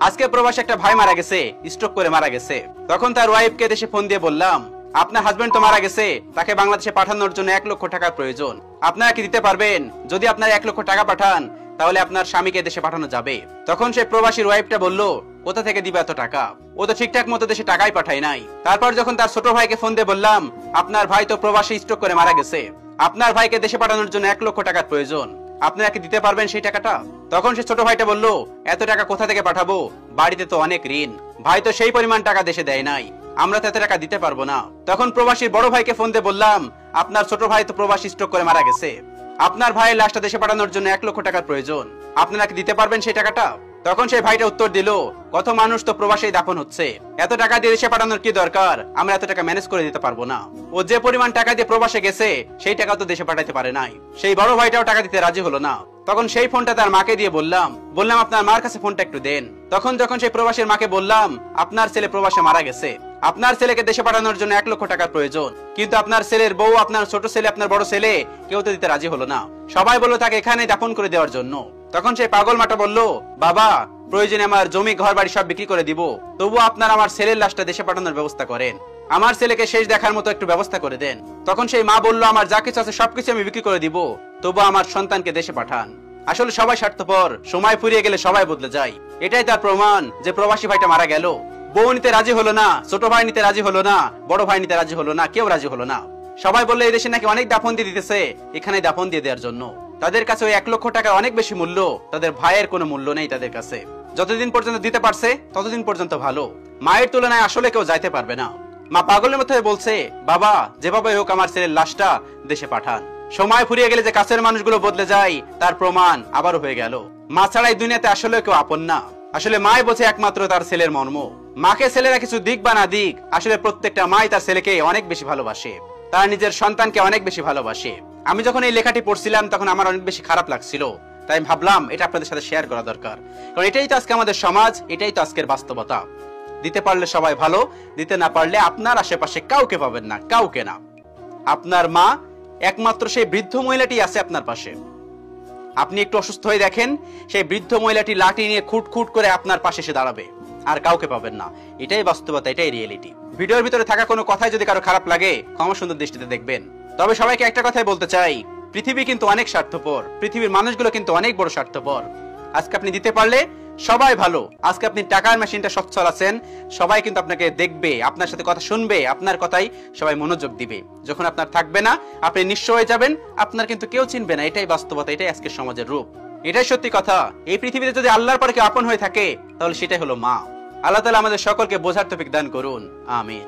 আজকে প্রবাসী একটা ভাই মারা গেছে, স্ট্রোক করে মারা গেছে। তখন তার ওয়াইফকে দেশে ফোন দিয়ে বললাম, আপনার হাজবেন্ড তো মারা গেছে, তাকে বাংলাদেশে পাঠানোর জন্য 1 লক্ষ টাকার প্রয়োজন। আপনারা কি দিতে পারবেন? যদি আপনারা 1 লক্ষ টাকা পাঠান তাহলে আপনার স্বামীকে দেশে পাঠানো যাবে। তখন সেই প্রবাসীর ওয়াইফটা বলল, কোথা থেকে দিবে এত টাকা? ও তো ঠিকঠাক মতো দেশে টাকাই পাঠায় নাই। তারপর যখন তার ছোট ভাইকে ফোন দিয়ে বললাম, আপনার ভাই তো প্রবাসী স্ট্রোক করে মারা গেছে, আপনার ভাইকে দেশে পাঠানোর জন্য 1 লক্ষ টাকার প্রয়োজন, আপনারা কি দিতে পারবেন সেই টাকাটা? তখন সে ছোট ভাইটা বলল, এত টাকা কোথা থেকে পাঠাবো, বাড়িতে তো অনেক ঋণ, ভাই তো সেই পরিমাণ টাকা দেশে দেয় নাই, আমরা তো এত টাকা দিতে পারবো না। তখন প্রবাসীর বড় ভাইকে ফোন দিয়ে বললাম, আপনার ছোট ভাই তো প্রবাসী স্ট্রোক করে মারা গেছে, আপনার ভাইয়ের লাশটা দেশে পাঠানোর জন্য 1 লক্ষ টাকার প্রয়োজন, আপনারা কি দিতে পারবেন সেই টাকাটা? তখন সেই ভাইটা উত্তর দিল, কত মানুষ তো প্রবাসী দাফন হচ্ছে, এত টাকা দিয়ে দেশে পাঠানোর কি দরকার, আমরা এত টাকা ম্যানেজ করে দিতে পারবো না। ও যে পরিমাণ টাকা দিয়ে প্রবাসে গেছে সেই টাকা তো দেশে পাঠাতে পারে নাই। সেই বড় ভাইটাও টাকা দিতে রাজি হলো না। তখন সেই ফোনটা তার মাকে দিয়ে বললাম আপনার মার কাছে ফোনটা একটু দেন। যখন সেই প্রবাসীর মাকে বললাম, আপনার ছেলে প্রবাসে মারা গেছে, আপনার ছেলেকে দেশে পাঠানোর জন্য 1 লক্ষ টাকার প্রয়োজন, কিন্তু আপনার ছেলের বউ, আপনার ছোট ছেলে, আপনার বড় ছেলে কেউ তো দিতে রাজি হলো না, সবাই বললো তাকে এখানে দাফন করে দেওয়ার জন্য। তখন সেই পাগল মাটা বলল, বাবা প্রয়োজনে আমার জমি ঘর বাড়ি সব বিক্রি করে দিব, তবু আপনার আমার ছেলের লাশটা দেশে পাঠানোর ব্যবস্থা করেন, আমার ছেলেকে শেষ দেখার মতো একটু ব্যবস্থা করে দেন। তখন সেই মা বলল, আমার যা কিছু আছে সবকিছু আমি বিক্রি করে দিব, তবু আমার সন্তানকে দেশে পাঠান। আসলে সবাই স্বার্থপর, সময় ফুরিয়ে গেলে সবাই বদলে যায়। এটাই তার প্রমাণ যে প্রবাসী ভাইটা মারা গেল, বউ নিতে রাজি হলো না, ছোট ভাই নিতে রাজি হলো না, বড় ভাই নিতে রাজি হলো না, কেউ রাজি হলো না। সবাই বললো এই দেশে নাকি অনেক দাফন দিয়ে দিতেছে, এখানে দাফন দিয়ে দেওয়ার জন্য। তাদের কাছে ওই 1 লক্ষ টাকা অনেক বেশি মূল্য, তাদের ভাইয়ের কোনো মূল্য নেই তাদের কাছে। যতদিন পর্যন্ত দিতে পারছে ততদিন পর্যন্ত ভালো, মায়ের তুলনায় আসলে কেউ যাইতে পারবে না। মা পাগলের মতো বলছে, বাবা যেভাবে হোক আমার ছেলের লাশটা দেশে পাঠান। সময় ফুরিয়ে গেলে যে কাছের মানুষগুলো বদলে যায় তার প্রমাণ আবারও হয়ে গেল। মা ছাড়াই দুনিয়াতে আসলে কেউ আপন না। আসলে মাই বোঝে একমাত্র তার ছেলের মর্ম। মাকে ছেলেরা কিছু দিক বা না দিক, আসলে প্রত্যেকটা মাই তার ছেলেকে অনেক বেশি ভালোবাসে, তার নিজের সন্তানকে অনেক বেশি ভালোবাসে। আমি যখন এই লেখাটি পড়ছিলাম তখন আমার অনেক বেশি খারাপ লাগছিল, তাই আমি ভাবলাম এটা আপনাদের সাথে শেয়ার করা দরকার, কারণ এটাই তো আজকে আমাদের সমাজ, এটাই তো আজকের বাস্তবতা। দিতে পারলে সবাই ভালো, দিতে না পারলে আপনার আশেপাশে কাউকে পাবেন না, কাউকে না। আপনার মা একমাত্র সেই বৃদ্ধ মহিলাটি আছে আপনার পাশে। আপনি একটু অসুস্থ হয়ে দেখেন, সেই বৃদ্ধ মহিলাটি লাঠি নিয়ে খুঁট করে আপনার পাশে এসে দাঁড়াবে, আর কাউকে পাবেন না। এটাই বাস্তবতা, এটাই রিয়েলিটি। ভিডিওর ভিতরে থাকা কোনো কথাই যদি কারো খারাপ লাগে ক্ষমা সুন্দর দৃষ্টিতে দেখবেন। তবে সবাইকে একটা কথাই বলতে চাই, পৃথিবী কিন্তু অনেক স্বার্থপর, পৃথিবীর মানুষগুলো কিন্তু অনেক বড় স্বার্থপর। আজকে আপনি দিতে পারলে সবাই ভালো, আজকে আপনি টাকার মেশিনটা সচ্ছল আছেন, সবাই কিন্তু আপনাকে দেখবে, আপনার সাথে কথা শুনবে, আপনার কথাই সবাই মনোযোগ দিবে। যখন আপনার থাকবে না, আপনি নিঃস্ব হয়ে যাবেন, আপনার কিন্তু কেউ চিনবে না। এটাই বাস্তবতা, এটাই আজকের সমাজের রূপ, এটাই সত্যি কথা। এই পৃথিবীতে যদি আল্লাহর পরে কেউ আপন হয়ে থাকে তাহলে সেটাই হলো মা। আল্লাহ তাআলা আমাদের সকলকে বোঝার তৌফিক দান করুন, আমিন।